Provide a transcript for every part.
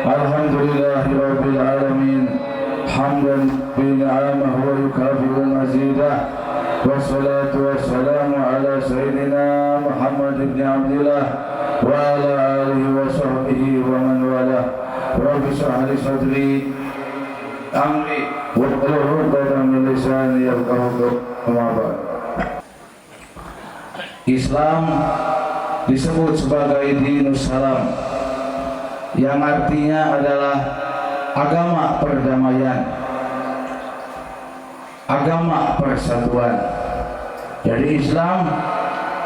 Alhamdulillahi Rabbil Alamin hamdan bin'amahu wa yukafi'u mazidah wassalatu wassalamu ala sayyidina Muhammad ibn Abdillah wa ala alihi wa sahbihi wa man walah. Rabbi shrah li sadri amri wahlul 'uqdatam min lisani yafqahu qawli. Islam disebut sebagai dinus salam, yang artinya adalah agama perdamaian, agama persatuan. Jadi Islam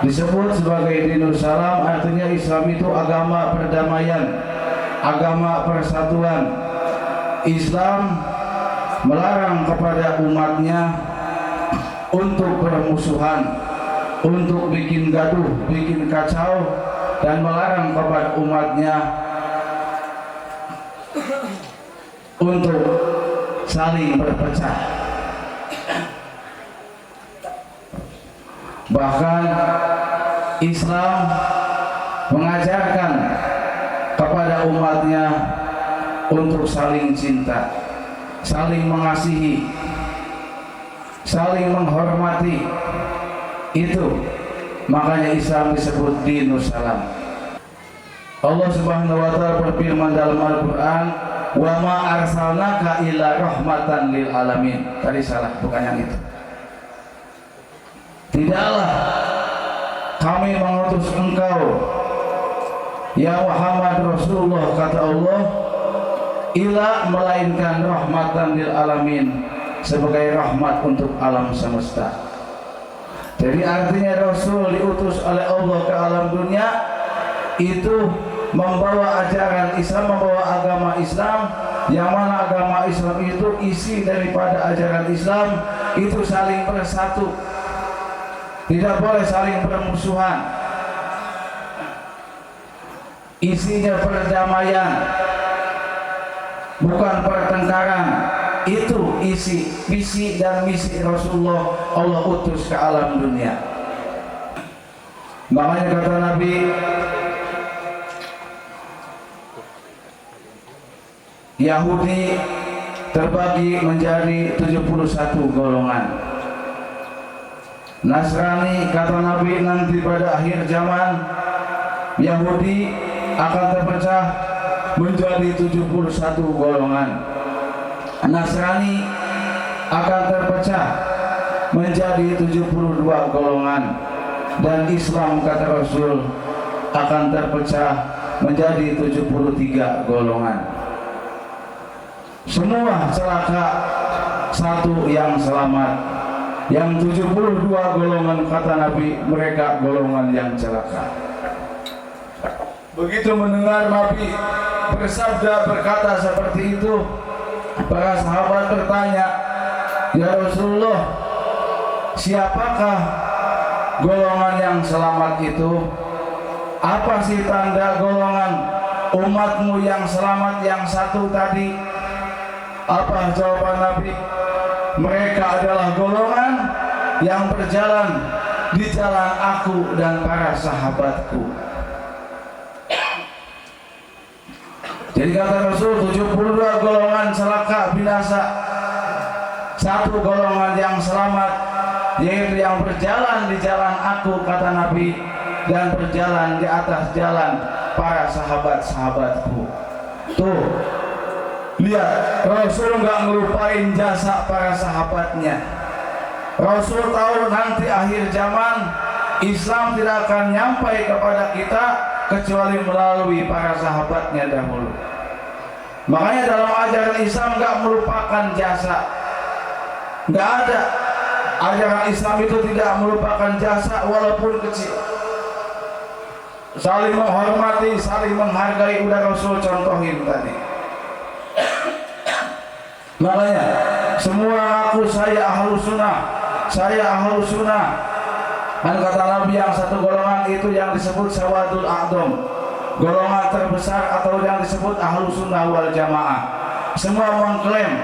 disebut sebagai dinus salam, artinya Islam itu agama perdamaian, agama persatuan. Islam melarang kepada umatnya untuk bermusuhan, untuk bikin gaduh, bikin kacau, dan melarang kepada umatnya untuk saling berpecah. Bahkan Islam mengajarkan kepada umatnya untuk saling cinta, saling mengasihi, saling menghormati. Itu makanya Islam disebut dinus salam. Allah Subhanahu wa taala berfirman dalam Al-Qur'an, "Wa ma arsalnaka illa rahmatan lil alamin." Tadi salah, bukan yang itu. Tidaklah kami mengutus engkau ya Muhammad Rasulullah, kata Allah, illa melainkan rahmatan lil alamin, sebagai rahmat untuk alam semesta. Jadi artinya Rasul diutus oleh Allah ke alam dunia itu membawa ajaran Islam, membawa agama Islam, yang mana agama Islam itu isi daripada ajaran Islam itu saling bersatu, tidak boleh saling bermusuhan. Isinya perdamaian, bukan pertengkaran. Itu isi, visi dan misi Rasulullah Allah utus ke alam dunia. Makanya kata Nabi, Yahudi terbagi menjadi 71 golongan. Nasrani, kata Nabi, nanti pada akhir zaman Yahudi akan terpecah menjadi 71 golongan. Nasrani akan terpecah menjadi 72 golongan, dan Islam, kata Rasul, akan terpecah menjadi 73 golongan. Semua celaka, satu yang selamat. Yang 72 golongan, kata Nabi, mereka golongan yang celaka. Begitu mendengar Nabi bersabda, berkata seperti itu, para sahabat bertanya, "Ya Rasulullah, siapakah golongan yang selamat itu? Apa sih tanda golongan umatmu yang selamat yang satu tadi?" Apa jawaban Nabi? "Mereka adalah golongan yang berjalan di jalan aku dan para sahabatku." Jadi kata Rasul, 72 golongan celaka binasa, satu golongan yang selamat, yaitu yang berjalan di jalan aku, kata Nabi, dan berjalan di atas jalan para sahabat-sahabatku. Tuh, lihat, Rasul nggak ngelupain jasa para sahabatnya. Rasul tahu nanti akhir zaman Islam tidak akan nyampai kepada kita kecuali melalui para sahabatnya dahulu. Makanya dalam ajaran Islam nggak melupakan jasa, nggak ada. Ajaran Islam itu tidak melupakan jasa walaupun kecil. Saling menghormati, saling menghargai, udah Rasul contohin tadi. Makanya semua aku saya ahlus sunnah, saya ahlus sunnah. Dan kata Nabi, yang satu golongan itu yang disebut sawadul a'dham, golongan terbesar, atau yang disebut ahlus sunnah wal jamaah. Semua mengklaim,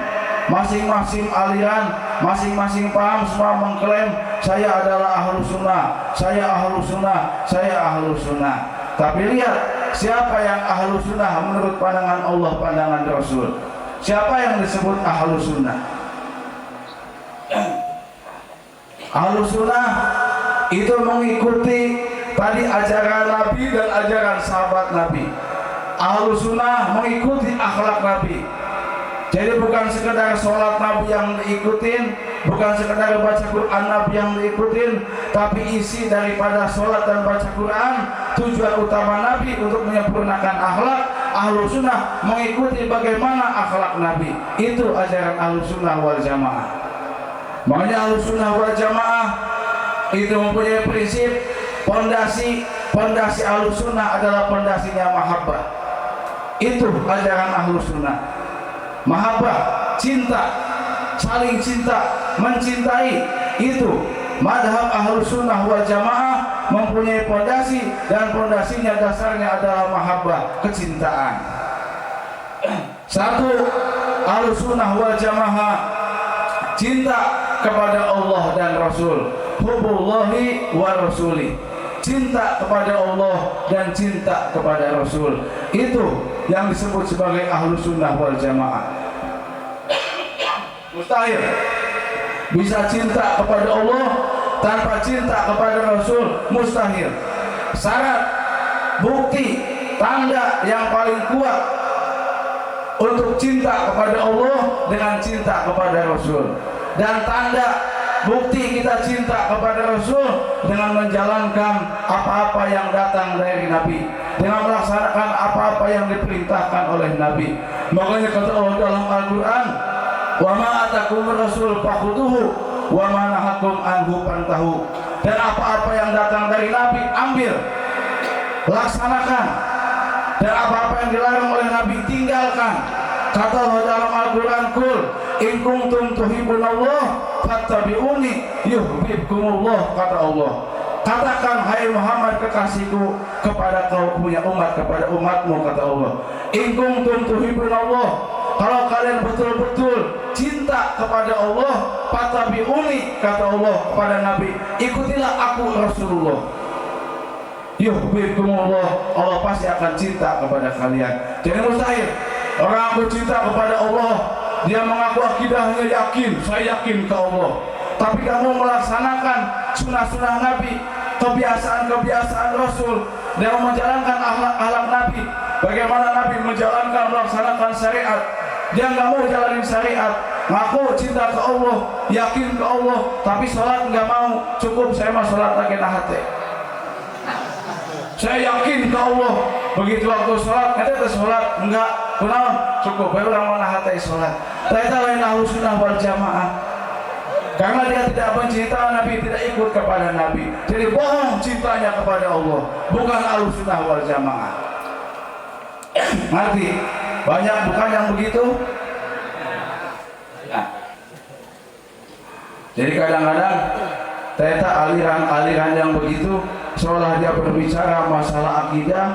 masing-masing aliran, masing-masing paham, semua mengklaim saya adalah ahlus sunnah, saya ahlus sunnah, saya ahlus sunnah. Tapi lihat, siapa yang ahlu sunnah menurut pandangan Allah, pandangan Rasul? Siapa yang disebut ahlu sunnah? Ahlu sunnah itu mengikuti tadi ajaran Nabi dan ajaran sahabat Nabi. Ahlu sunnah mengikuti akhlak Nabi. Jadi bukan sekedar sholat Nabi yang diikutin, bukan sekedar baca Quran Nabi yang diikutin, tapi isi daripada sholat dan baca Quran, tujuan utama Nabi untuk menyempurnakan akhlak. Ahlu sunnah mengikuti bagaimana akhlak Nabi. Itu ajaran ahlu sunnah wal jamaah. Makanya ahlu sunnah wal jamaah itu mempunyai prinsip pondasi ahlu sunnah adalah pondasinya mahabbah. Itu ajaran ahlu sunnah. Mahabbah, cinta, saling cinta, mencintai, itu madhab ahlu sunnah wal jamaah mempunyai pondasi, dan pondasinya dasarnya adalah mahabbah, kecintaan. Satu, ahlu sunnah wal jamaah cinta kepada Allah dan Rasul, hubbullahi wa rasuli, cinta kepada Allah dan cinta kepada Rasul. Itu yang disebut sebagai ahlu sunnah wal jamaah. Mustahil bisa cinta kepada Allah tanpa cinta kepada Rasul, mustahil. Syarat, bukti, tanda yang paling kuat untuk cinta kepada Allah dengan cinta kepada Rasul, dan tanda bukti kita cinta kepada Rasul dengan menjalankan apa-apa yang datang dari Nabi, dengan melaksanakan apa-apa yang diperintahkan oleh Nabi. Makanya kata Allah dalam Al-Quran, wa ma atakumur rasul fakhuduhu wa ma nahakum anhu fantahu. Dan apa-apa yang datang dari Nabi, ambil, laksanakan. Dan apa-apa yang dilarang oleh Nabi, tinggalkan. Kata Allah dalam Al-Quran, kul in kuntum tuhibbunallah fattabi'uni yuhibbukumullah. Kata Allah, katakan hai Muhammad kekasihku kepada kau punya umat, kepada umatmu, kata Allah, in kuntum tuhibbunallah, kalau kalian betul-betul cinta kepada Allah, fattabi'uni, kata Allah kepada Nabi, ikutilah aku Rasulullah, yuhibbukumullah, Allah pasti akan cinta kepada kalian. Jadi mustahil orang bercinta kepada Allah, dia mengaku akidahnya yakin, saya yakin ke Allah, tapi kamu melaksanakan sunnah-sunnah Nabi, kebiasaan-kebiasaan Rasul, dan menjalankan akhlak Nabi, bagaimana Nabi menjalankan, melaksanakan syariat, dia nggak mau jalanin syariat, ngaku cinta ke Allah, yakin ke Allah, tapi sholat nggak mau, cukup saya mah sholat lagi nahate, saya yakin ke Allah, begitu waktu sholat, nanti sholat enggak, kenapa? Cukup, baru orang mana hati sholat. Ternyata lain ahlu sunnah wal jamaah, karena dia tidak mencintai Nabi, tidak ikut kepada Nabi, jadi bohong cintanya kepada Allah, bukan ahlu sunnah wal jamaah. Ngerti? Banyak bukan yang begitu? Nah. Jadi kadang-kadang ternyata aliran-aliran yang begitu, seolah dia berbicara masalah akidah,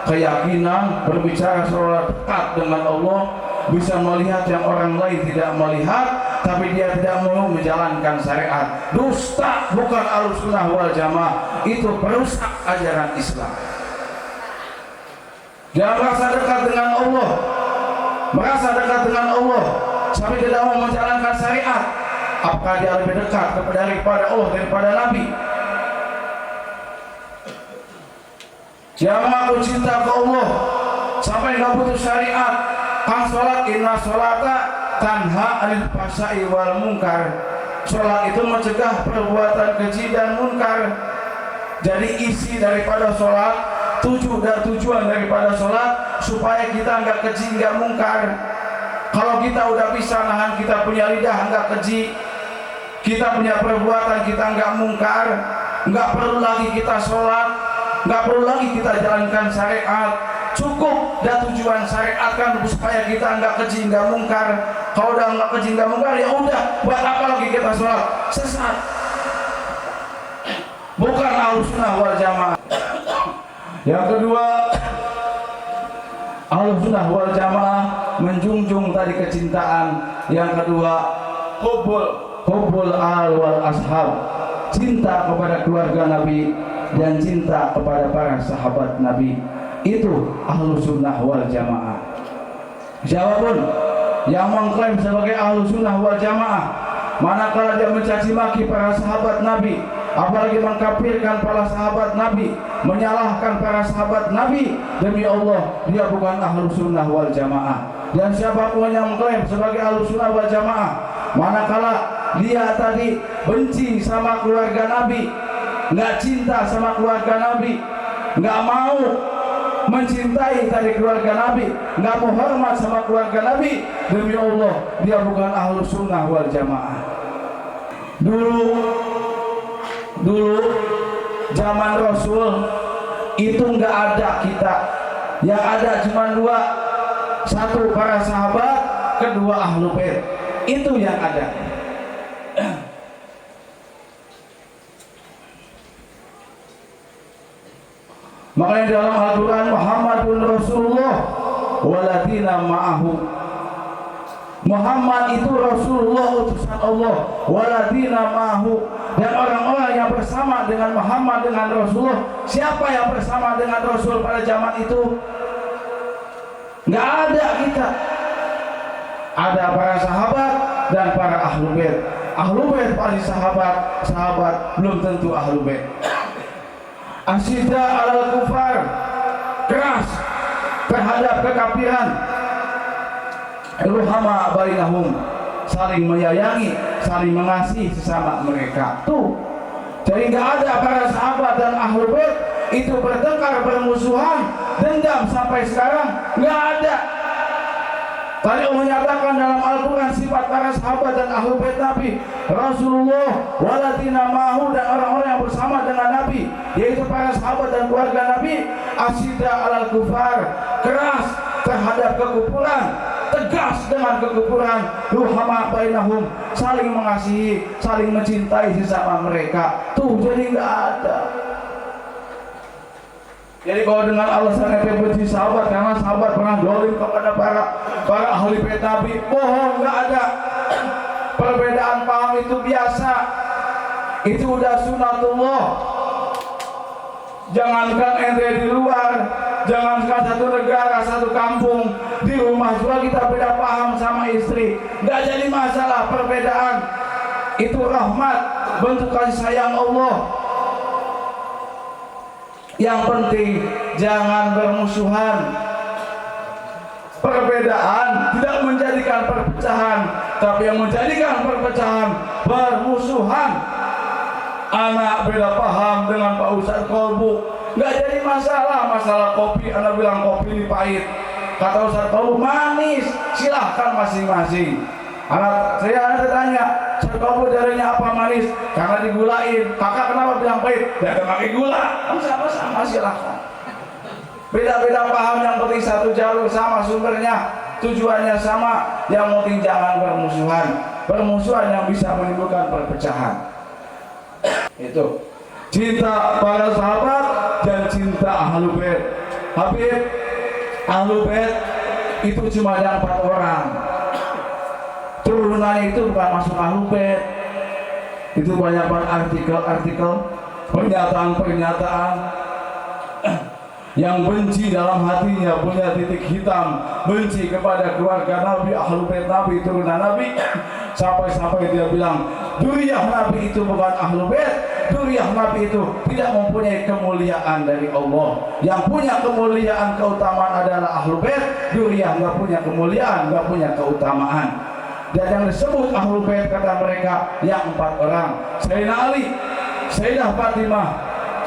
keyakinan, berbicara seolah dekat dengan Allah, bisa melihat yang orang lain tidak melihat, tapi dia tidak mau menjalankan syariat. Dusta, bukan ahlussunnah wal jamaah, itu perusak ajaran Islam. Dia merasa dekat dengan Allah, tapi tidak mau menjalankan syariat. Apakah dia lebih dekat daripada Allah, daripada Nabi? Dia mengaku cinta ke Allah sampai nggak butuh syariat. Kan sholat, inna sholata tanha anil fahsya'i wal munkar. Sholat itu mencegah perbuatan keji dan munkar. Jadi isi daripada sholat, tujuan daripada sholat supaya kita nggak keji, nggak munkar. Kalau kita udah bisa nahan, kita punya lidah nggak keji, kita punya perbuatan, kita nggak mungkar, nggak perlu lagi kita sholat, nggak perlu lagi kita jalankan syariat. Cukup dan tujuan syariat kan supaya kita nggak keji, nggak mungkar. Kalau udah nggak keji, nggak mungkar, ya udah, buat apa lagi kita sholat? Sesat. Bukan ahlussunnah wal jamaah. Yang kedua, ahlussunnah wal jamaah menjunjung tadi kecintaan. Yang kedua, hubbul al wal ashab, cinta kepada keluarga Nabi dan cinta kepada para sahabat Nabi. itu Ahlus Sunnah wal Jamaah. Siapapun yang mengklaim sebagai Ahlus Sunnah wal Jamaah, manakala dia mencaci maki para sahabat Nabi, apalagi mengkafirkan para sahabat Nabi, menyalahkan para sahabat Nabi, demi Allah dia bukan Ahlus Sunnah wal Jamaah. Dan siapapun yang mengklaim sebagai Ahlus Sunnah wal Jamaah, manakala dia tadi benci sama keluarga Nabi, nggak cinta sama keluarga Nabi, nggak mau mencintai dari keluarga Nabi, nggak mau hormat sama keluarga Nabi, demi Allah dia bukan Ahlus Sunnah wal Jamaah. Dulu zaman Rasul itu nggak ada kita, yang ada cuma dua, satu para sahabat, kedua Ahlul Bait, itu yang ada. Makanya dalam Al-Quran, Muhammadun Rasulullah waladina ma'ahu, Muhammad itu Rasulullah, utusan Allah, waladina ma'ahu, dan orang-orang yang bersama dengan Muhammad, dengan Rasulullah. Siapa yang bersama dengan Rasul pada zaman itu? Nggak ada kita. Ada para sahabat dan para Ahlul Bait. Ahlul Bait paling sahabat, sahabat belum tentu Ahlul Bait. Asyidda alal kufar, keras terhadap kekafiran. Ruhama bainahum, saling menyayangi, saling mengasihi sesama mereka. Tuh, jadi nggak ada para sahabat dan Ahlul Bait itu bertengkar, bermusuhan, dendam sampai sekarang, nggak ada. Tadi Allah menyatakan dalam Al-Quran sifat para sahabat dan Ahlul Bait Nabi, Rasulullah waladina ma'ahu, dan orang-orang yang bersama dengan Nabi, yaitu para sahabat dan keluarga Nabi. Asyidda alal kufar, keras terhadap kekufuran, tegas dengan kekufuran. Ruhama bainahum, saling mengasihi, saling mencintai sesama mereka. Tuh, jadi nggak ada. Jadi kalau dengan alasan ente benci sahabat karena sahabat pernah dolim kepada para ahli bait Nabi, bohong, nggak ada. Perbedaan paham itu biasa, itu udah sunatullah. Jangankan ente di luar, jangankan satu negara, satu kampung, di rumah juga kita beda paham sama istri, nggak jadi masalah. Perbedaan itu rahmat, bentuk kasih sayang Allah. Yang penting jangan bermusuhan. Perbedaan tidak menjadikan perpecahan, tapi yang menjadikan perpecahan bermusuhan. Anak beda paham dengan Pak Ustadz Kolbu, nggak jadi masalah. Masalah kopi, anak bilang kopi ini pahit, kata Ustadz Kolbu manis, silahkan masing-masing. Saya tanya, Ustadz Kolbu jadinya apa manis? Karena digulain. Kakak kenapa bilang pahit? Dia pakai gula. Sama-sama, silahkan. Beda-beda paham, yang penting satu jalur, sama sumbernya, tujuannya sama. Yang penting jangan bermusuhan. Permusuhan yang bisa menimbulkan perpecahan. Itu cinta para sahabat dan cinta Ahlul Bait. Habib, Ahlul Bait itu cuma ada 4 orang. Turunannya itu bukan masuk Ahlul Bait. Itu banyak artikel-artikel, pernyataan-pernyataan yang benci dalam hatinya, punya titik hitam, benci kepada keluarga Nabi, Ahlul Bait Nabi, turunan Nabi. Sampai-sampai dia bilang duriyah Nabi itu bukan Ahlul Bait, duriyah Nabi itu tidak mempunyai kemuliaan dari Allah. Yang punya kemuliaan, keutamaan adalah Ahlul Bait. Duriyah nggak punya kemuliaan, nggak punya keutamaan. Dan yang disebut Ahlul Bait kata mereka yang 4 orang: Sayyidina Ali, Sayyidah Fatimah,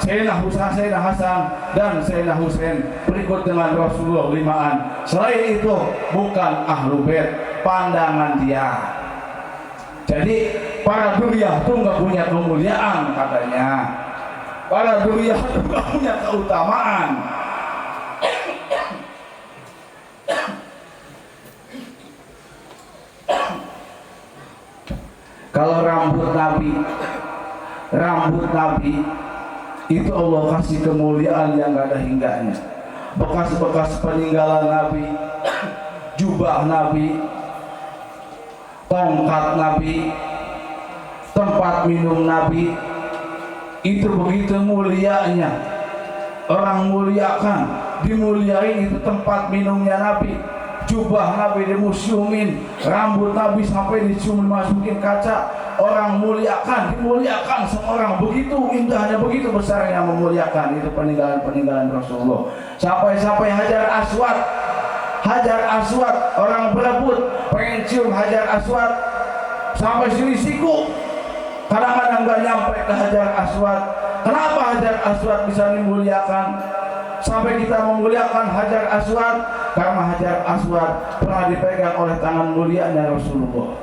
Sayyidina Hasan, dan Sayyidina Husain, berikut dengan Rasulullah 5-an. Selain itu bukan Ahlul Bait, pandangan dia. Jadi para duriyah itu nggak punya kemuliaan katanya. Para duriyah itu nggak punya keutamaan. Kalau rambut Nabi itu Allah kasih kemuliaan yang nggak ada hingganya. Bekas-bekas peninggalan Nabi, jubah Nabi, tongkat Nabi, tempat minum Nabi, itu begitu mulianya. Orang muliakan dimuliain, itu tempat minumnya Nabi. Jubah Nabi dimusyumin, rambut Nabi sampai dicium masukin kaca. Orang muliakan, dimuliakan semua orang. Begitu indahnya, begitu besarnya memuliakan. Itu peninggalan Rasulullah. Sampai Hajar Aswad orang berebut pengen cium Hajar Aswad, sampai sini siku. Kadang-kadang gak nyampe ke Hajar Aswad. Kenapa Hajar Aswad bisa dimuliakan? Sampai kita memuliakan Hajar Aswad karena Hajar Aswad pernah dipegang oleh tangan mulianya Rasulullah.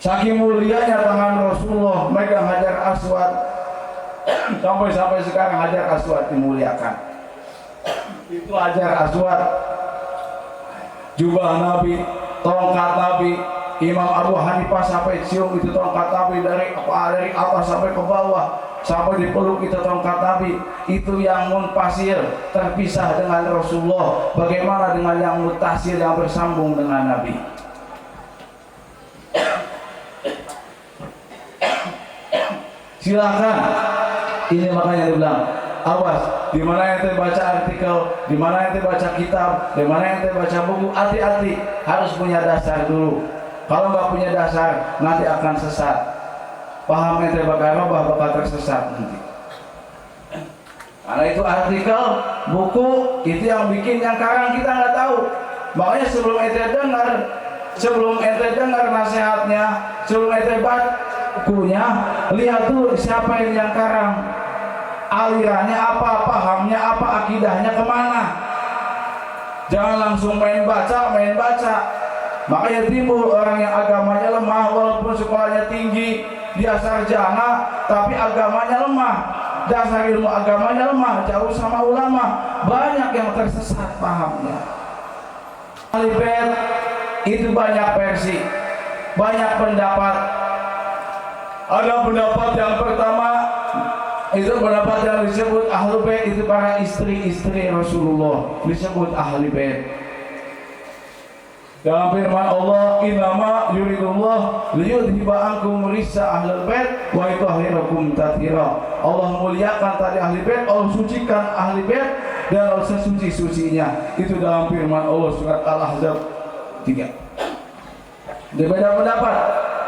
Saking mulianya tangan Rasulullah megang Hajar Aswad, sampai sekarang Hajar Aswad dimuliakan. Itu Hajar Aswad, jubah Nabi, tongkat Nabi. Imam Abu Hanifah sampai cium itu tongkat Nabi dari atas sampai ke bawah, sampai dipeluk itu tongkat Nabi. Itu yang munfasil, terpisah dengan Rasulullah. Bagaimana dengan yang mutasil, yang bersambung dengan Nabi? Silakan. Ini makanya dibilang, awas, di mana ente baca artikel, di mana ente baca kitab, di mana ente baca buku, hati-hati, harus punya dasar dulu. Kalau nggak punya dasar, nanti akan sesat. Paham ente bakal tersesat nanti. Karena itu artikel, buku, itu yang bikin, yang karang kita nggak tahu. Makanya sebelum ente dengar nasihatnya, sebelum ente baca bukunya, lihat dulu siapa yang karang, alirannya apa, pahamnya apa, akidahnya kemana. Jangan langsung main baca. Makanya timbul orang yang agamanya lemah, walaupun sekolahnya tinggi, dia sarjana, tapi agamanya lemah. Dasar ilmu agamanya lemah, jauh sama ulama. Banyak yang tersesat pahamnya. Ahli bait itu banyak versi, banyak pendapat. Ada pendapat yang pertama, itu pendapat yang disebut ahli bait, itu para istri-istri Rasulullah disebut ahli bait. Dalam firman Allah, innama yuridullah liyudhiba ankum rissa ahlul bait wa yutahhirakum tathira. Allah muliakan tadi ahli bait, Allah sucikan ahli bait dan Allah sesuci-sucinya. Itu dalam firman Allah surat Al-Ahzab 3. Berbeda pendapat.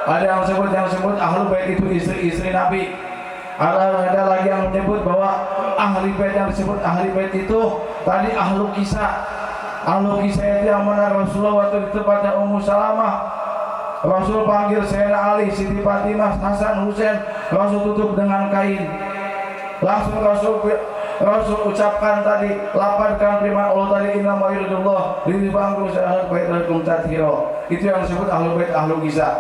Ada yang sebut ahlul bait itu istri-istri Nabi. Ada lagi yang menyebut bahwa ahli bait yang disebut ahli bait itu tadi ahlu kisah. Ahlu kisah itu yang mana Rasulullah waktu di tempatnya Ummu Salamah, Rasul panggil Sayyidina Ali, Siti Fatimah, Hasan, Husain, Rasul tutup dengan kain. Langsung Rasul ucapkan tadi, lapatkan firman Allah tadi, innama yuridullah liyudhiba ankum ahlal bait wa yutahhirakum tathira. Itu yang disebut ahlu bait, ahlu kisah.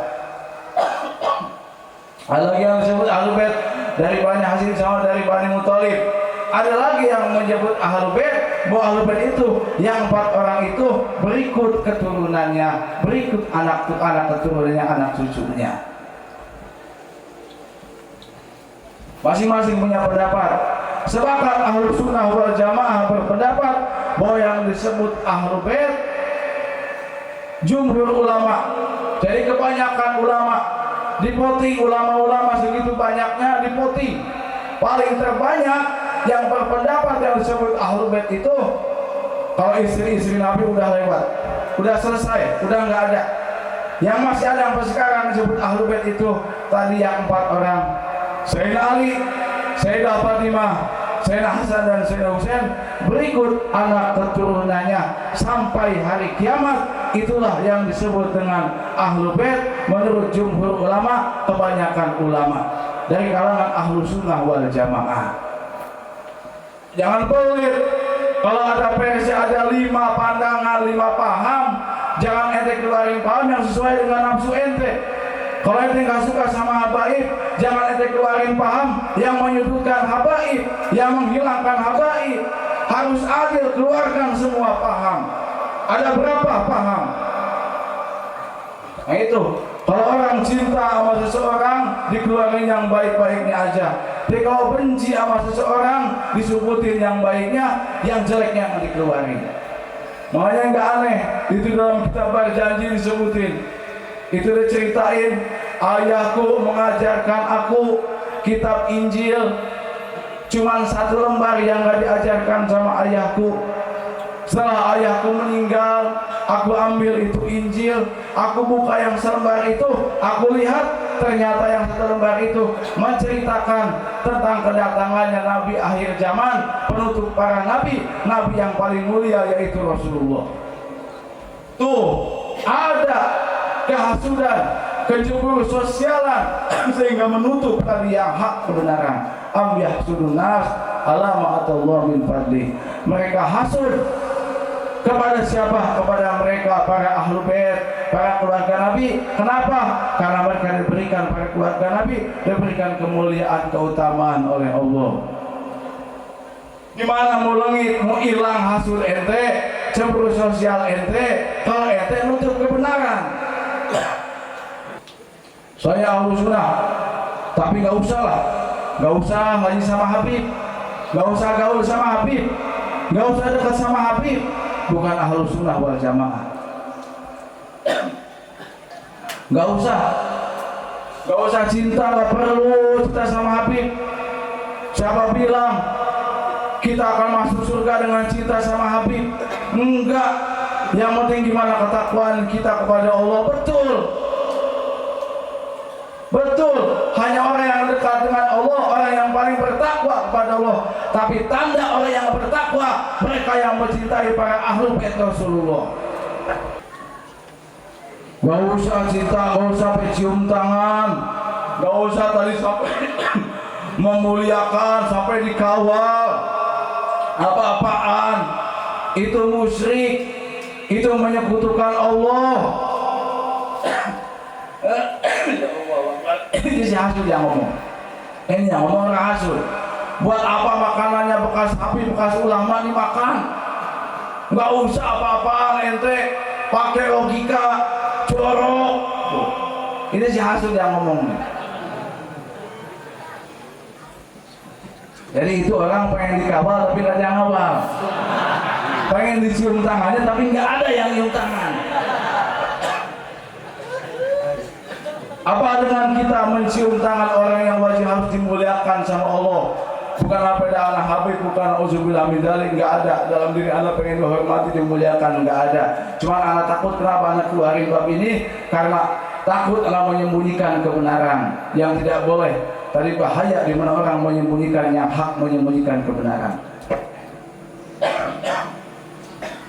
Ada lagi yang disebut ahlu bait dari Bani Hashim sama dari Bani Muthalib. Ada lagi yang menyebut ahlul bait, bahwa ahlul bait itu yang 4 orang itu berikut keturunannya, berikut anak keturunannya, anak cucunya. Masing-masing punya pendapat. Sepakat Ahlus Sunnah wal Jamaah berpendapat bahwa yang disebut ahlul bait jumhur ulama. Jadi kebanyakan ulama dipoting, ulama-ulama segitu banyaknya dipoting. Paling terbanyak yang berpendapat yang disebut ahlul bait itu kalau istri-istri Nabi udah lewat, udah selesai, udah nggak ada. Yang masih ada sampai sekarang disebut ahlul bait itu tadi yang 4 orang, Sayyidina Ali, Sayyidah Fatimah, Sayyidina Hasan dan Sayyidina Husain, berikut anak keturunannya sampai hari kiamat. Itulah yang disebut dengan ahlul bait menurut jumhur ulama, kebanyakan ulama dari kalangan Ahlus Sunnah wal Jamaah. Jangan pelit. Kalau ada versi, ada 5 pandangan, 5 paham, jangan ente keluarin paham yang sesuai dengan nafsu ente. Kalau ente nggak suka sama habaib, jangan ente keluarin paham yang menyudutkan habaib, yang menghilangkan habaib. Harus adil, keluarkan semua paham. Ada berapa paham? Nah itu, kalau orang cinta sama seseorang, dikeluarin yang baik-baiknya aja. Tapi kalau benci sama seseorang, disubutin yang baiknya, yang jeleknya yang dikeluarin. Makanya nggak aneh, itu dalam kitab berjanji disebutin. Itu diceritain, ayahku mengajarkan aku kitab Injil. Cuman satu lembar yang gak diajarkan sama ayahku. Setelah ayahku meninggal, aku ambil itu Injil, aku buka yang selembar itu, aku lihat ternyata yang satu lembar itu menceritakan tentang kedatangannya Nabi akhir zaman, penutup para nabi, Nabi yang paling mulia yaitu Rasulullah. Tuh, ada kehasudan, kecemburu sosialan sehingga menutup tadi yang hak kebenaran. Am yahsudun nas ala ma atallahu min fadli. Mereka hasud kepada siapa? Kepada mereka para ahlu bait, para keluarga Nabi. Kenapa? Karena mereka diberikan, para keluarga Nabi diberikan kemuliaan, keutamaan oleh Allah. Gimana mau lengit, mau hilang hasud ente, cemburu sosial ente, kalau ente nutup kebenaran. Saya ahlu sunnah, tapi nggak usah lah, nggak usah ngaji sama Habib, nggak usah gaul sama Habib, nggak usah dekat sama Habib. Bukan ahlu sunnah wal jamaah. Gak usah cinta, gak perlu cinta sama Habib. Siapa bilang kita akan masuk surga dengan cinta sama Habib? Enggak. Yang penting gimana ketakwaan kita kepada Allah. Betul, hanya orang yang dekat dengan Allah, orang yang paling bertakwa kepada Allah. Tapi tanda orang yang bertakwa, mereka yang mencintai para ahlu bait Rasulullah. Gak usah cinta, gak usah cium tangan, gak usah tadi sampai memuliakan, sampai dikawal. Apa-apaan, itu musyrik, itu menyekutukan Allah. Ini si hasud yang ngomong. Ini yang ngomong orang hasud. Buat apa makanannya bekas Habib, bekas ulama dimakan? Nggak usah apa-apaan ente, pakai logika jorok. Ini si hasud yang ngomong. Jadi itu orang pengen dikawal tapi nggak ada yang ngawal. Pengen dicium tangannya tapi nggak ada yang nyium tangan. Apa dengan kita mencium tangan orang yang wajib harus dimuliakan sama Allah? Bukan apa anak Habib, bukan auzubillah min dzalik, enggak ada dalam diri Anda pengen dihormati, dimuliakan, enggak ada. Cuma anak takut, kenapa anak keluarin bab ini? Karena takut anak menyembunyikan kebenaran yang tidak boleh. Tadi bahaya di mana orang menyembunyikan yang hak, menyembunyikan kebenaran.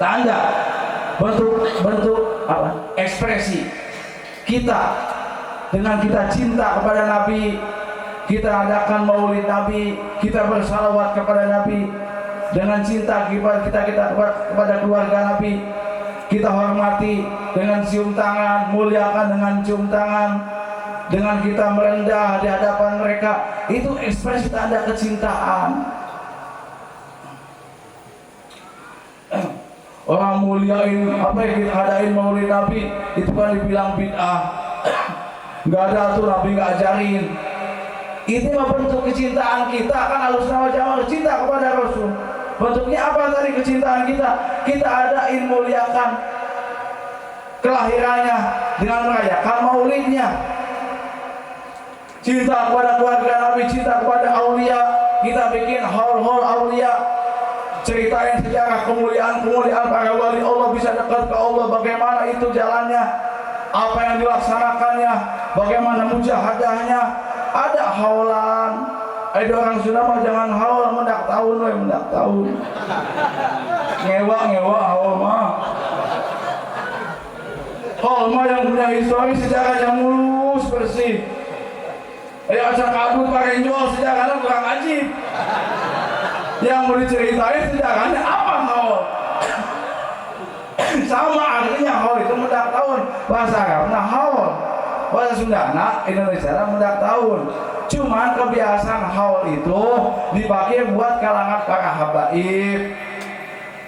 Tanda bentuk apa? Ekspresi kita dengan kita cinta kepada Nabi, kita adakan maulid Nabi, kita bersalawat kepada Nabi, dengan cinta kita kepada keluarga Nabi, kita hormati dengan cium tangan, muliakan dengan cium tangan, dengan kita merendah di hadapan mereka, itu ekspresi tanda kecintaan. Orang muliain apa yang adain maulid Nabi, itu kan dibilang bid'ah. Nggak ada tuh, Nabi nggak ajarin. Itu bentuk kecintaan kita, kan Ahlussunnah wal Jamaah cinta kepada Rasul. Bentuknya apa tadi kecintaan kita? Kita adain muliakan kelahirannya dengan merayakan maulidnya. Cinta kepada keluarga Nabi, cinta kepada aulia, kita bikin haul-haul aulia, ceritain sejarah kemuliaan para wali Allah, bisa dekat ke Allah, bagaimana itu jalannya, apa yang dilaksanakannya, bagaimana mujahadahnya. Ada haulan. Ada orang Sunda mah jangan haul, mendak tahun we, mendak tahun. Ngewa haul mah. Haul mah yang punya histori sejarahnya mulus bersih. Asal kabut pakai jual sejarahnya kurang ajib. Yang mau diceritain sejarahnya apa haul? Sama artinya haul itu mendak tahun. Bahasa Arabna haul, bahasa Sundana Indonesia mendak tahun. Cuman kebiasaan haul itu dipakai buat kalangan para habaib,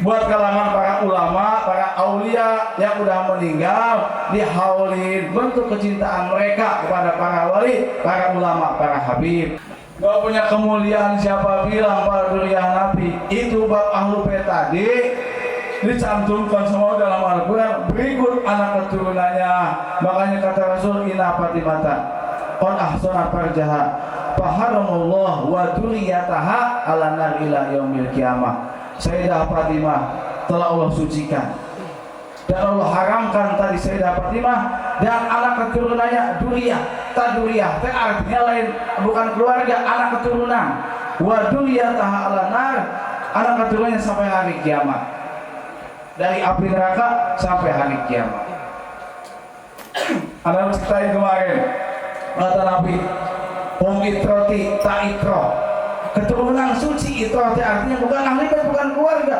buat kalangan para ulama, para aulia yang udah meninggal, dihaulin bentuk kecintaan mereka kepada para wali, para ulama, para habib. Gak punya kemuliaan siapa bilang para duriyah Nabi. Itu bab ahlu bait tadi dicantumkan semua dalam Al-Quran berikut anak keturunannya. Makanya kata Rasul, inna Fatimata qad ahsanat farjaha faharamullah wa duriyataha ala nar ila yaumil qiyamah. Sayyidah Fatimah telah Allah sucikan dan Allah haramkan tadi Sayyidah Fatimah dan anak keturunannya duriyah. Taduriyah teh artinya lain, bukan keluarga, anak keturunan. Wa duriyataha ala nar, anak keturunannya sampai hari kiamat, dari api neraka sampai hari kiamat. Anda ceritain kemarin kata Nabi itroti ta itro, keturunan suci. Itroti artinya bukan ahli bait, bukan keluarga.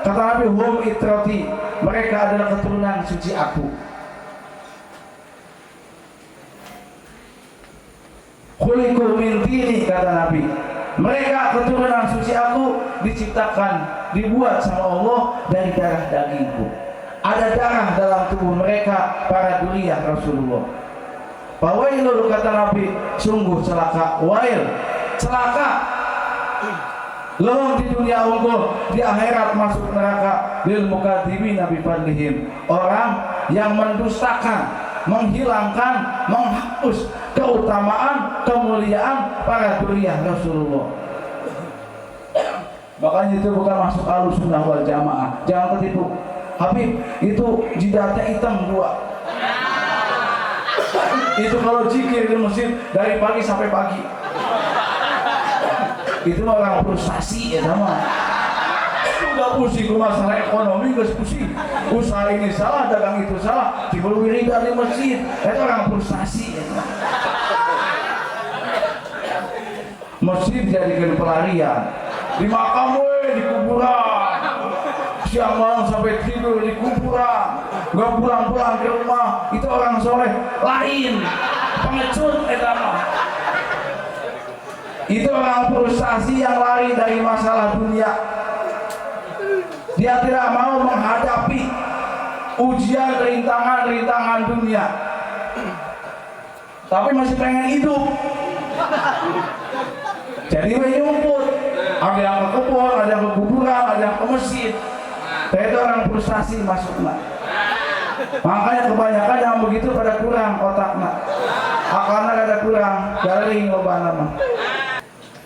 Kata Nabi itroti, mereka adalah keturunan suci aku. Khuliqu min tini, kata Nabi, mereka keturunan suci aku diciptakan, dibuat sama Allah dari darah dagingku. Ada darah dalam tubuh mereka, para duriyah Rasulullah. Fawailul, kata Nabi, sungguh celaka. Wail, celaka lahum di dunia unggul, di akhirat masuk neraka. Lil mukadzibina bi fadlihim, orang yang mendustakan, menghilangkan, menghapus keutamaan, kemuliaan para duriyah Rasulullah. Makanya itu bukan masuk Ahlussunnah wal Jamaah. Jangan ketipu. Habib itu jidatnya hitam 2. Itu kalau zikir di masjid dari pagi sampai pagi. Itu orang frustasi ya sama. Udah pusing masalah ekonomi, gak pusing. Usaha ini salah, dagang itu salah, timbul wiridan di masjid. Itu orang frustasi ya. Masjid jadikan pelarian. Di makam di kuburan. Siang malam sampai tidur di kuburan, gak pulang-pulang ke rumah. Itu orang soleh lain, pengecut etama. Itu orang frustasi yang lari dari masalah dunia. Dia tidak mau menghadapi ujian, rintangan dunia, tapi masih pengen hidup. Jadi menyumput, ada yang ke kebun, ada yang ke kuburan, ada yang ke masjid. Itu orang frustasi masuknya. Makanya kebanyakan yang begitu pada kurang otaknya. Akarnya ada kurang, garing lobana mah.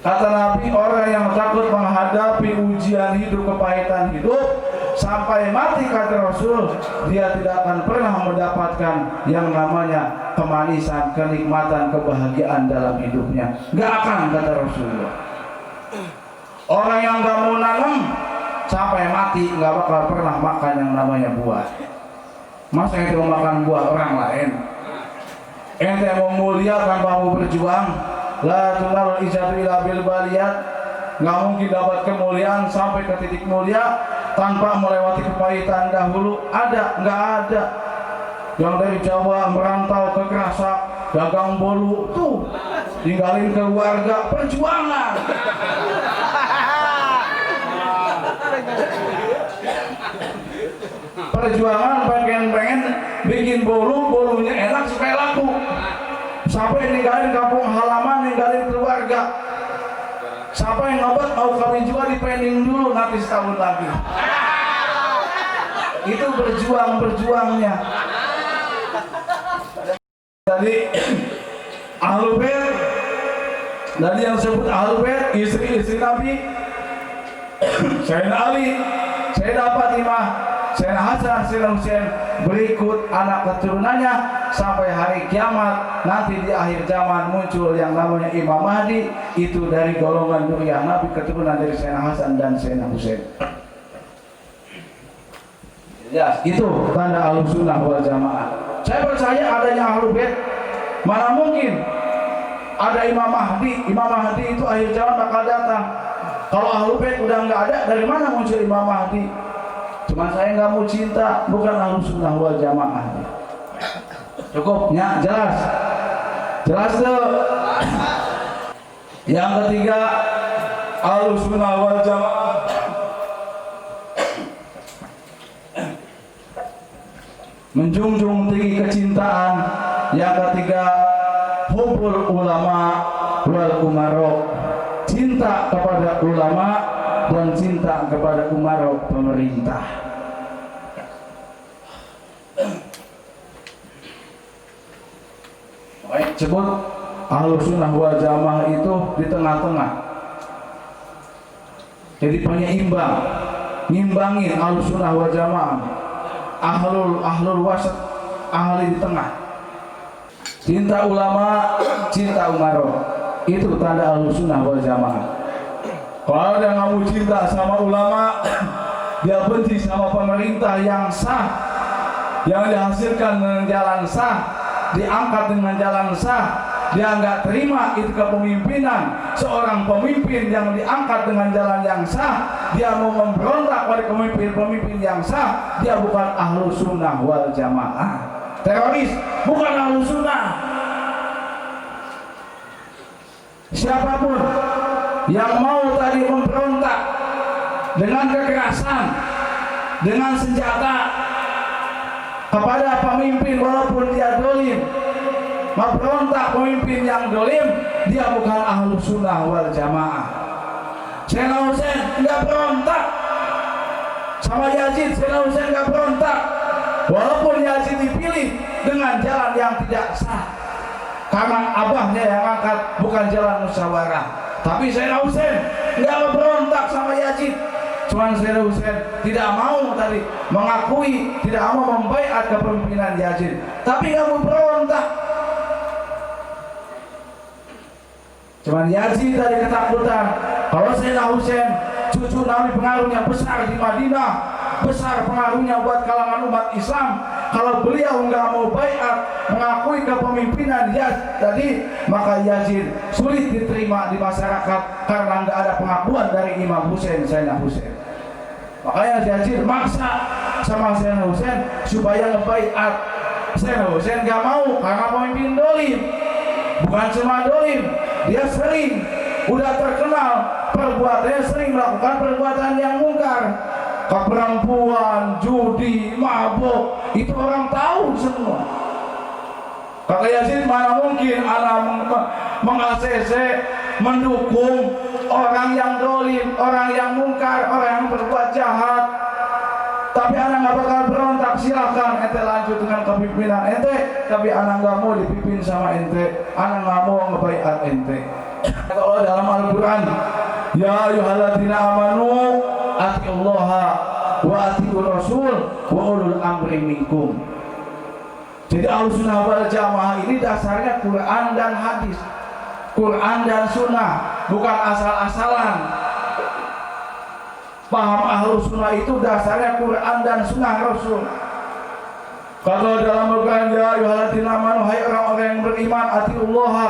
Kata Nabi, orang yang takut menghadapi ujian hidup, kepahitan hidup sampai mati, kata Rasul, dia tidak akan pernah mendapatkan yang namanya kemanisan, kenikmatan, kebahagiaan dalam hidupnya. Gak akan, kata Rasulullah. Orang yang gak mau nanam sampai mati gak bakal pernah makan yang namanya buah. Masa ente mau makan buah orang lain? Ente mau mulia tanpa mau berjuang? La tunal ijatu ila bil baliyat, nggak mungkin dapat kemuliaan sampai ke titik mulia tanpa melewati kepahitan dahulu. Nggak ada. Yang dari Jawa merantau ke Krasak, dagang bolu, tuh tinggalin keluarga, perjuangan. Perjuangan pengen bikin bolunya enak supaya laku. Sampai ninggalin kampung halaman, ninggalin keluarga. Siapa yang ngobat mau kawin juga dipending dulu, nanti setahun lagi. Itu berjuangnya. Tadi Ahlul Bait, tadi yang sebut Ahlul Bait, istri Nabi, Sayyidina Ali, Sayyidah Fatimah, Sayyidina Hasan, Sayyidina Husain, berikut anak keturunannya sampai hari kiamat. Nanti di akhir zaman muncul yang namanya Imam Mahdi, itu dari golongan duriyah Nabi, keturunan dari Sayyidina Hasan dan Sayyidina Husain. Ya, itu tanda Ahlussunnah wal Jamaah. Saya percaya adanya Ahlul Bait. Mana mungkin ada Imam Mahdi? Imam Mahdi itu akhir zaman bakal datang. Kalau Ahlul Bait udah nggak ada, dari mana muncul Imam Mahdi? Cuma saya nggak mau cinta, bukan Ahlussunnah wal Jamaah. Cukupnya jelas tuh. Yang ketiga, Ahlussunnah wal Jamaah menjunjung tinggi kecintaan. Yang ketiga, hubbul ulama wal umaro, cinta kepada ulama dan cinta kepada umaro, pemerintah. Baik, sebut Ahlussunnah wal Jamaah itu di tengah-tengah. Jadi penyeimbang, ngimbangin Ahlussunnah wal Jamaah. Ahlul wasat, ahli di tengah. Cinta ulama, cinta umaro. Itu tanda Ahlussunnah wal Jamaah. Kalau ada kamu cinta sama ulama, dia benci sama pemerintah yang sah, yang dihasilkan dengan jalan sah, diangkat dengan jalan sah, dia nggak terima itu kepemimpinan seorang pemimpin yang diangkat dengan jalan yang sah, dia mau memberontak pada pemimpin yang sah, dia bukan Ahlussunnah wal Jamaah. Teroris bukan Ahlussunnah. Siapapun yang mau tadi memberontak dengan kekerasan, dengan senjata kepada pemimpin walaupun dia dolim, memberontak pemimpin yang dolim, dia bukan Ahlussunnah wal Jamaah. Sayyidina Husain nggak berontak sama Yazid, Sayyidina Husain nggak berontak walaupun Yazid dipilih dengan jalan yang tidak sah karena abahnya yang angkat, bukan jalan musyawarah. Tapi Sayyidina Husain nggak berontak sama Yazid, cuman Sayyidina Husain tidak mau tadi mengakui, tidak mau membaiat kepemimpinan Yazid, tapi nggak mau berontak. Cuman Yazid tadi ketakutan kalau Sayyidina Husain cucu Nabi pengaruhnya besar di Madinah, besar pengaruhnya buat kalangan umat Islam, kalau beliau nggak mau baiat mengakui kepemimpinan Yazid tadi, maka Yazid sulit diterima di masyarakat karena nggak ada pengakuan dari Imam Husain, Sayyidina Husain. Makanya Yazid maksa sama Sayyidina Husain supaya ngebaiat. Sayyidina Husain nggak mau karena pemimpin dolim. Bukan cuma dolim, dia sering, udah terkenal perbuatannya, sering melakukan perbuatan yang mungkar, keperempuan, judi, mabuk, itu orang tahu semua. Kata Yazid, mana mungkin anak meng-ACC mendukung orang yang dolim, orang yang mungkar, orang yang berbuat jahat. Tapi anak nggak bakal berontak, silahkan ente lanjut dengan kepimpinan ente, tapi anak nggak mau dipimpin sama ente, anak nggak mau ngebaiat ente. Kata Allah dalam Al-Quran, ya ayyuhalladzina amanu atiullaha wa atiur rasul wa ulul amri minkum. Jadi Ahlussunnah wal Jamaah ini dasarnya Quran dan hadis, Quran dan sunnah, bukan asal-asalan. Paham Ahlussunnah itu dasarnya Quran dan sunnah Rasul. Kalau dalam Al-Quran, ya ayyuhalladzina amanu, hai orang-orang yang beriman, atiullaha,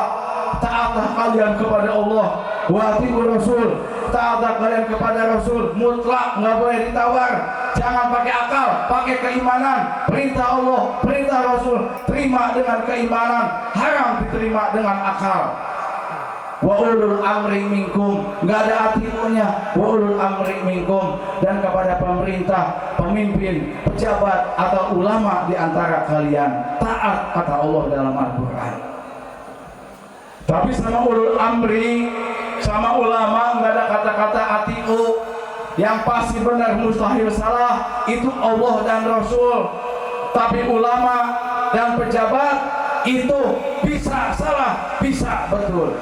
taatlah kalian kepada Allah, wa atiur rasul, taatlah kalian kepada Rasul, mutlak, nggak boleh ditawar. Jangan pakai akal, pakai keimanan. Perintah Allah, perintah Rasul, terima dengan keimanan, haram diterima dengan akal. Wa ulul amri minkum, nggak ada atiunya, wa ulul amri minkum, dan kepada pemerintah, pemimpin, pejabat atau ulama di antara kalian, taat, kata Allah dalam Al-Quran. Tapi sama ulul amri, sama ulama nggak ada kata-kata atiu. Yang pasti benar, mustahil salah, itu Allah dan Rasul. Tapi ulama dan pejabat itu bisa salah, bisa betul.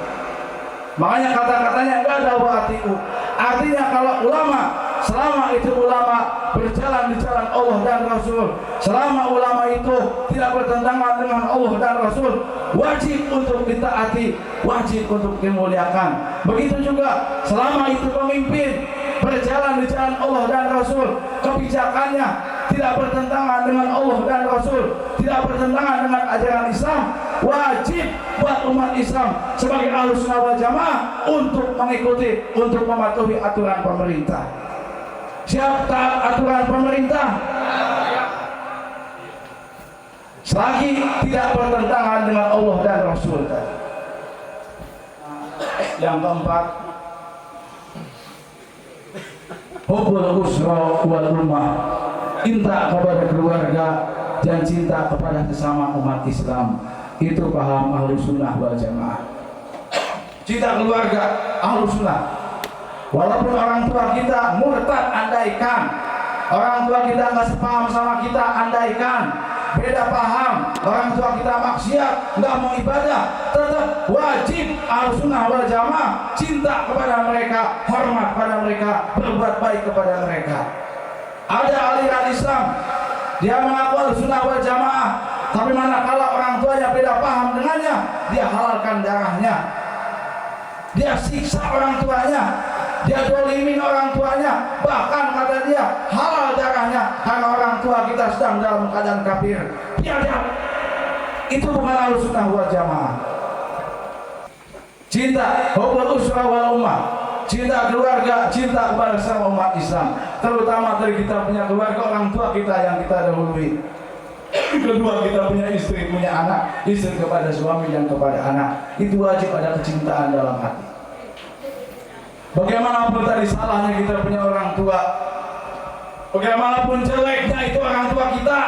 Makanya kata-katanya nggak ada wa'atiu. Artinya kalau ulama, selama itu ulama berjalan di jalan Allah dan Rasul, selama ulama itu tidak bertentangan dengan Allah dan Rasul, wajib untuk ditaati, wajib untuk dimuliakan. Begitu juga selama itu pemimpin berjalan di jalan Allah dan Rasul, kebijakannya tidak bertentangan dengan Allah dan Rasul, tidak bertentangan dengan ajaran Islam, wajib buat umat Islam sebagai Ahlussunnah wal Jamaah untuk mengikuti, untuk mematuhi aturan pemerintah. Siap taat aturan pemerintah selagi tidak bertentangan dengan Allah dan Rasul. Yang keempat, hubbul usra wal ummah, cinta kepada keluarga dan cinta kepada sesama umat Islam. Itu paham Ahlussunnah wal Jamaah. Cinta keluarga Ahlussunnah, walaupun orang tua kita murtad, andaikan orang tua kita nggak sepaham sama kita, andaikan beda paham, orang tua kita maksiat, nggak mau ibadah, tetap wajib Ahlussunnah wal Jamaah cinta kepada mereka, hormat pada mereka, berbuat baik kepada mereka. Ada aliran Islam, dia mengaku Ahlussunnah wal Jamaah, tapi manakala orang tuanya beda paham dengannya, dia halalkan darahnya, dia siksa orang tuanya, dia dolimin orang tuanya, bahkan kata dia halal darahnya karena orang tua kita sedang dalam keadaan kafir. Biadab. Itu bukan Ahlussunnah wal Jamaah. Cinta hubbul usra wal ummah, cinta keluarga, cinta kepada sama umat Islam, terutama dari kita punya keluarga, orang tua kita yang kita dahului. Kedua, kita punya istri, punya anak, istri kepada suami dan kepada anak. Itu wajib ada kecintaan dalam hati. Bagaimanapun tadi salahnya kita punya orang tua, bagaimanapun jeleknya itu orang tua kita,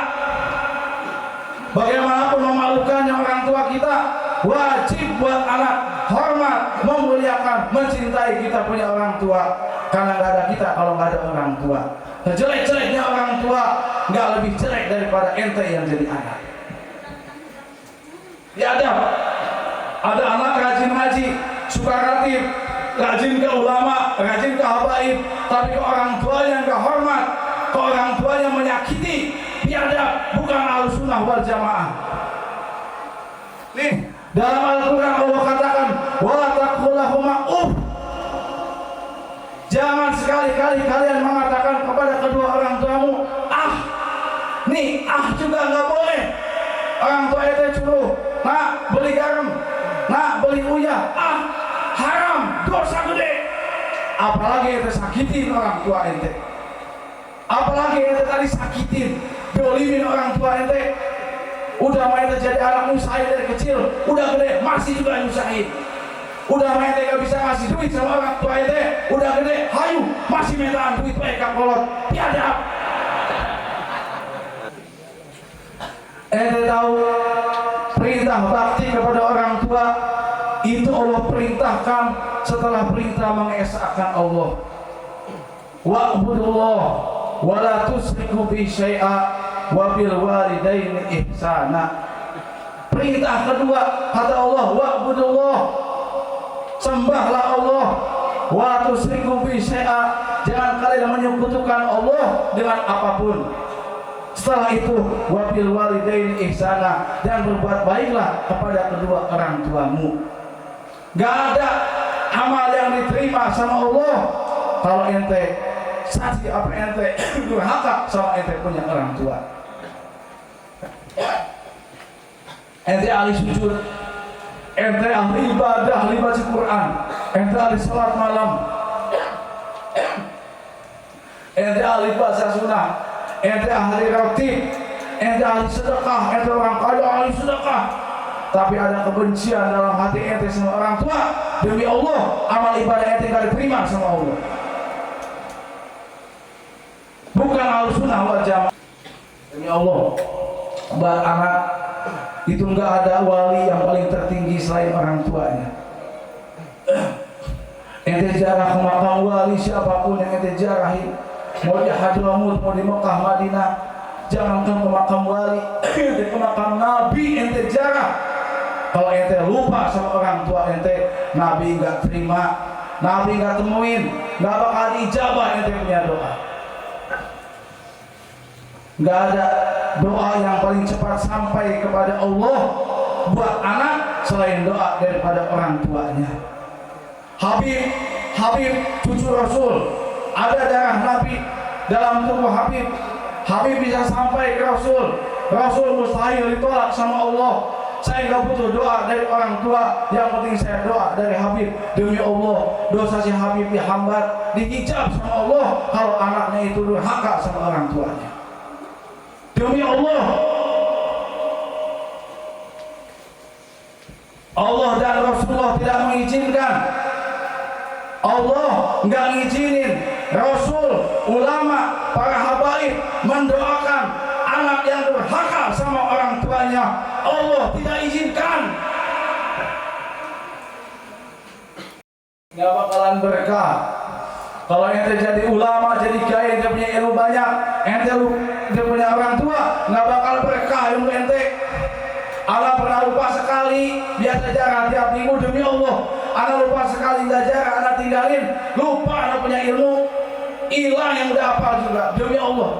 bagaimanapun memalukannya orang tua kita, wajib buat anak hormat, memuliakan, mencintai kita punya orang tua. Karena nggak ada kita kalau nggak ada orang tua. Jelek-jeleknya orang tua nggak lebih jelek daripada ente yang jadi anak. Ya ada anak rajin ngaji, suka khatib, rajin ke ulama, rajin ke habaib, tapi ke orang tuanya nggak hormat, ke orang tuanya menyakiti. Biadab, bukan Ahlussunnah wal Jamaah. Nih, dalam Al-Quran Allah katakan, wala taqul lahuma uff. Jangan sekali-kali kalian mengatakan kepada kedua orang tuamu ah. Nih, ah juga nggak boleh. Orang tua itu suruh, nak beli garam, nak beli uyah, ah haram, dosa gede. Apalagi ente sakitin orang tua ente, apalagi ente tadi sakitin, dolimin orang tua ente. Udah main jadi anak nyusahin dari kecil, udah gede masih juga nyusahin. Udah main gak bisa ngasih duit sama orang tua ente, udah gede hayu masih mintaan duit mereka kolot. Biadab. Ente tahu perintah bakti kepada orang tua itu Allah perintahkan setelah perintah mengesahkan Allah. Wa'budullah wa la tusriku bi syai'a wa bil walidaini ihsana. Perintah kedua kata Allah, wa'budullah, sembahlah Allah, wa tusriku bi syai'a, jangan kalian menyekutukan Allah dengan apapun. Setelah itu wabil walidain ihsana, dan berbuat baiklah kepada kedua orang tuamu. Gak ada amal yang diterima sama Allah kalau ente saksi apa ente durhaka sama ente punya orang tua. Ente ahli sujud, ente ahli ibadah, ahli baca Quran, ente ahli salat malam, ente ahli baca sunnah, ente ahli ratib, ente ahli sedekah, ente orang kaya ahli sedekah, tapi ada kebencian dalam hati ente sama orang tua, demi Allah amal ibadah ente gak diterima sama Allah. Bukan Ahlussunnah wal Jamaah. Demi Allah, buat anak itu nggak ada wali yang paling tertinggi selain orang tuanya. Ente jarah ke makam wali siapapun yang ente jarahi, mau di Hadramut, mau di Mekah, Madinah, jangankan ke makam wali, ente ke makam Nabi ente jarah. Kalau ente lupa sama orang tua ente, Nabi nggak terima, Nabi nggak temuin, nggak bakal diijabah ente punya doa. Nggak ada doa yang paling cepat sampai kepada Allah buat anak selain doa daripada orang tuanya. Habib cucu Rasul, ada darah Nabi dalam tubuh Habib. Habib bisa sampai ke Rasul. Rasul mustahil ditolak sama Allah. Saya nggak butuh doa dari orang tua, yang penting saya doa dari Habib. Demi Allah, dosa si Habib dihambat, dihijab sama Allah kalau anaknya itu durhaka sama orang tuanya. Demi Allah, Allah dan Rasulullah tidak mengizinkan, Allah nggak ngizinin, Rasul, ulama, para habaib mendoakan anak yang durhaka sama orang tuanya. Allah tidak izinkan. Nggak bakalan berkah. Kalau ente jadi ulama, jadi kiai, ente punya ilmu banyak, ente punya orang tua, nggak bakal berkah ilmu anak lupa sekali belajar, anak tinggalin, lupa anak punya ilmu, hilang yang udah hafal juga, demi Allah.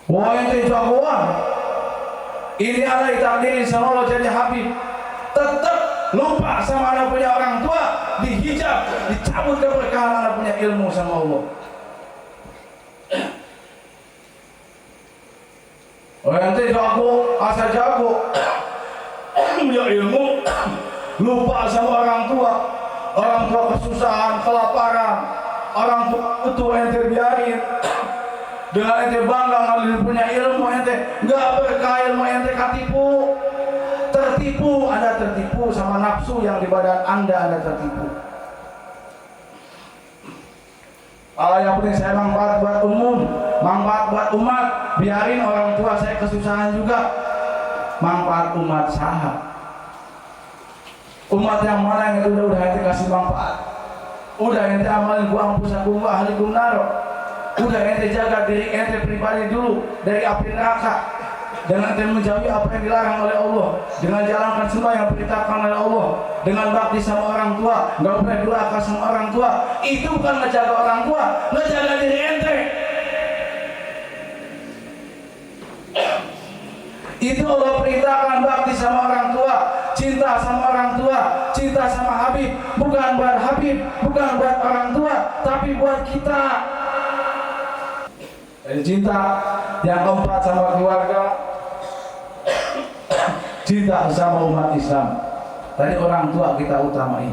Wah ente jagoan, ini anak ditakdirin sama Allah jadi habib, tetap lupa sama anak punya orang tua, dihijab, dicabut keberkahan anak punya ilmu sama Allah. Oh ente jago, asal jago, punya ilmu, lupa sama orang tua kesusahan, kelaparan, orang tua ente biarin. Dengan ente bangga ngalih punya ilmu, ente nggak berkah ilmu, ente katipu, tertipu, Anda tertipu sama nafsu yang di badan Anda tertipu. Yang penting saya manfaat buat umum, manfaat buat umat, biarin orang tua saya kesusahan juga, manfaat umat sah. Umat yang mana yang udah ente kasih manfaat, udah ente amalin buang pusakum wa ahlikum naro, udah ente jaga diri ente pribadi dulu dari api neraka dengan ente menjauhi apa yang dilarang oleh Allah, dengan jalankan semua yang diperintahkan oleh Allah, dengan bakti sama orang tua, nggak boleh durhaka sama orang tua. Itu bukan ngejaga orang tua, ngejaga diri ente. Itu Allah perintahkan bakti sama orang tua, cinta sama orang tua, cinta sama Habib, bukan buat Habib, bukan buat orang tua, tapi buat kita. Jadi cinta yang keempat sama keluarga, cinta sama umat Islam. Tadi orang tua kita utamai.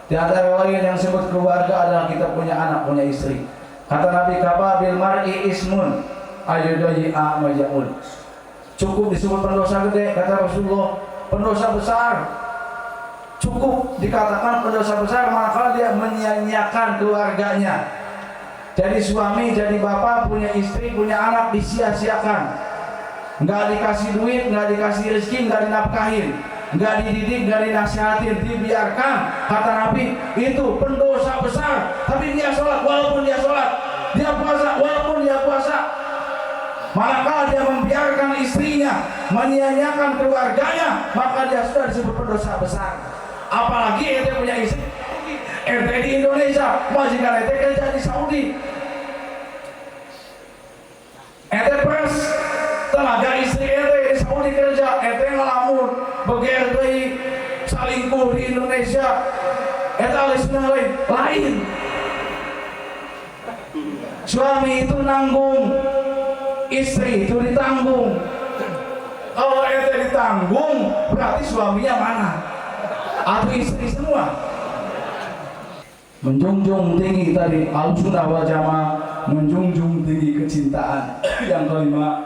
Di antara lain yang disebut keluarga adalah kita punya anak, punya istri. Kata Nabi, kafa bil mar'i ismun ayyudayi'a majaul. Cukup disebut pendosa gede, kata Rasulullah, pendosa besar. Cukup dikatakan pendosa besar maka dia menyia-nyiakan keluarganya. Jadi suami, jadi bapak, punya istri, punya anak disia-siakan. Nggak dikasih duit, nggak dikasih rezeki, nggak dinafkahin, nggak dididik, nggak dinasihatin, dibiarkan. Kata Nabi, itu pendosa besar. Tapi dia sholat, walaupun dia sholat, dia puasa, walaupun dia puasa. Manakala dia membiarkan istrinya, menyia-nyiakan keluarganya, maka dia sudah disebut pendosa besar. Apalagi ente punya istri, ente di Indonesia, majikan ente kerja di Saudi. Ente pers, tenaga istri ente di Saudi kerja, ente ngelamun, begerti, salingkuh di Indonesia. Ente alisnya lain. Suami itu nanggung, istri itu ditanggung. Kalau ente ditanggung, berarti suaminya mana? Atau istri semua? Menjunjung tinggi tadi Ahlussunnah wal Jamaah, menjunjung tinggi kecintaan. Yang kelima,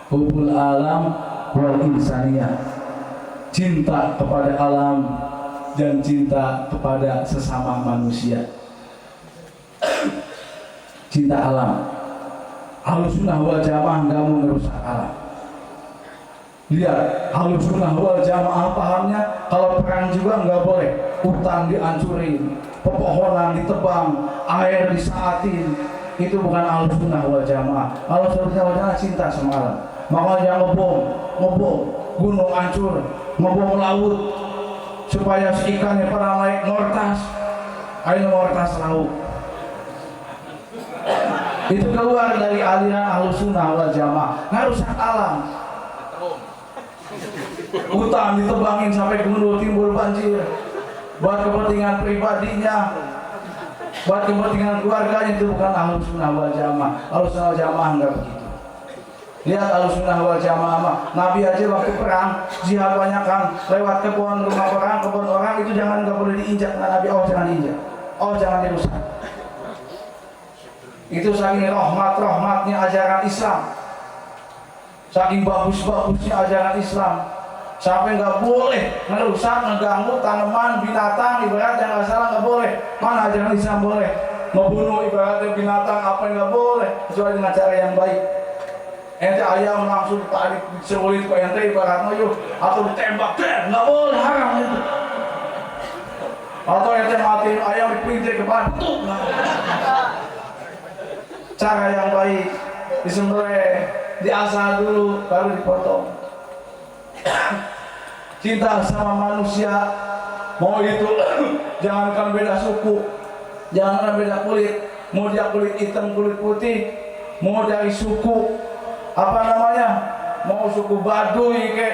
hubul alam wal insaniyah, cinta kepada alam dan cinta kepada sesama manusia. Cinta alam. Ahlussunnah wal Jamaah nggak mau merusak alam. Lihat, Ahlussunnah wal Jamaah pahamnya kalau perang juga nggak boleh, hutan dihancurin, pepohonan ditebang, air disaatin. Itu bukan Ahlussunnah wal Jamaah. Ahlussunnah wal Jamaah cinta sama alam. Makanya ngebom, gunung hancur, ngebom laut supaya ikannya pada naik ngortas, air ngortas laut. Itu keluar dari aliran Ahlussunnah wal Jamaah, ngerusak alam. Hutan ditebangin sampai gundul timbul banjir, buat kepentingan pribadinya, buat kepentingan keluarganya. Itu bukan Ahlussunnah wal Jamaah. Ahlussunnah wal Jamaah enggak begitu. Lihat Ahlussunnah wal Jamaah, Nabi aja waktu perang jihad banyak kan, lewat kebun orang itu jangan, nggak boleh diinjak. Nabi, oh jangan diinjak, oh jangan dirusak. Itu saking rahmatnya ajaran Islam, saking bagusnya ajaran Islam, sampai nggak boleh merusak, ngeganggu tanaman, binatang, ibarat yang nggak salah nggak boleh. Mana ajaran Islam boleh membunuh ibaratnya binatang, apa yang nggak boleh, kecuali dengan cara yang baik. Ente ayam langsung ditarik selulit ke ente ibaratnya yuk, atau ditembak, nggak boleh, haram itu. Atau ente matiin ayam dipintir ke batu, cara yang baik, disembelih, diasah dulu, baru dipotong. cinta sama manusia. Mau itu jangankan beda suku, jangankan beda kulit, mau dia kulit hitam, kulit putih, mau dari suku apa namanya, mau suku Baduy ke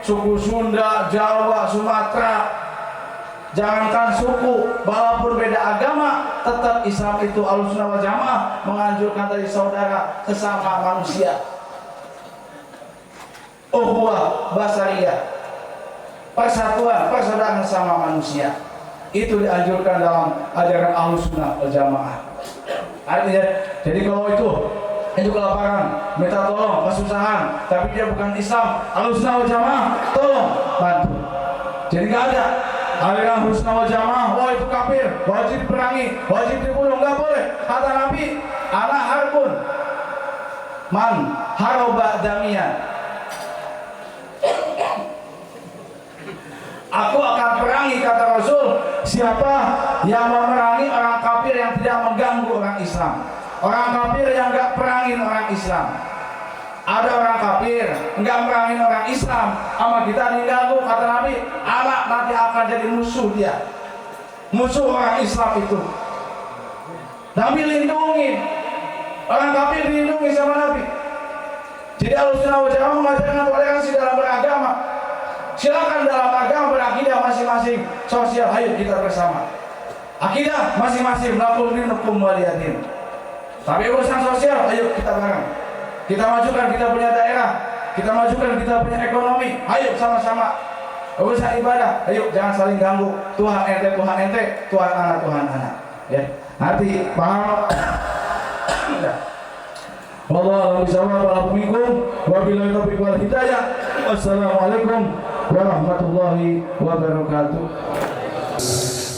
suku Sunda, Jawa, Sumatera, jangankan suku, walaupun beda agama, tetap Islam itu Ahlussunnah wal Jamaah menganjurkan tadi saudara sesama manusia. Ukhuwah basariyah, persatuan, persaudaraan sama manusia, itu dianjurkan dalam ajaran Ahlussunnah wal Jamaah. Artinya, jadi kalau itu kelaparan, minta tolong, kesusahan, tapi dia bukan Islam, Ahlussunnah wal Jamaah, tolong bantu. Jadi nggak ada aliran Ahlussunnah wal Jamaah, wah itu kafir, wajib diperangi, wajib dibunuh, nggak boleh. Kata Nabi, ana harbun man haroba damian, aku akan perangi, kata Rasul, siapa yang memerangi orang kafir yang tidak mengganggu orang Islam, orang kafir yang nggak perangin orang Islam. Ada orang kafir nggak merangin orang Islam, sama kita diganggu, kata Nabi, anak nanti akan jadi musuh dia, musuh orang Islam itu. Nabi lindungi orang kafir, dilindungi sama Nabi. Jadi Ahlussunnah wal Jamaah mengajarkan toleransi dalam beragama. Silakan dalam agama berakidah masing-masing, sosial, ayo kita bersama. Akidah masing-masing, lakum dinukum waliyadin. Tapi urusan sosial, ayo kita bareng. Kita majukan kita punya daerah, kita majukan kita punya ekonomi, ayo sama-sama. Urusan ibadah, ayo jangan saling ganggu. Tuhan ente, Tuhan anak. Ya, arti paham? Wallahu a'lam bishawab. Wabillahi taufiq wal hidayah. Wassalamualaikum warahmatullahi wabarakatuh.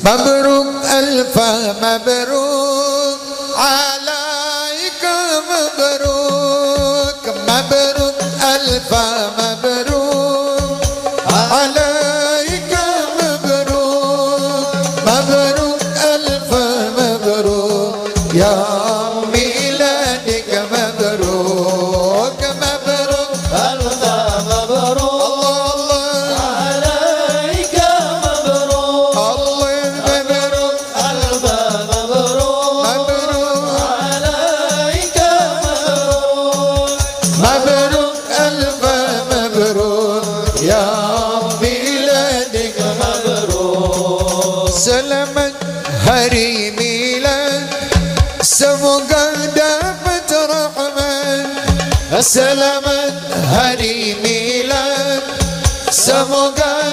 Mabruk alfa mabruk alaika mabruk mabruk alfa mabruk alaika mabruk mabruk alfa mabruk ya miladik mabruk mabruk alfa mabruk selamat hari milad, semoga dapat rahmat. Selamat hari milad, semoga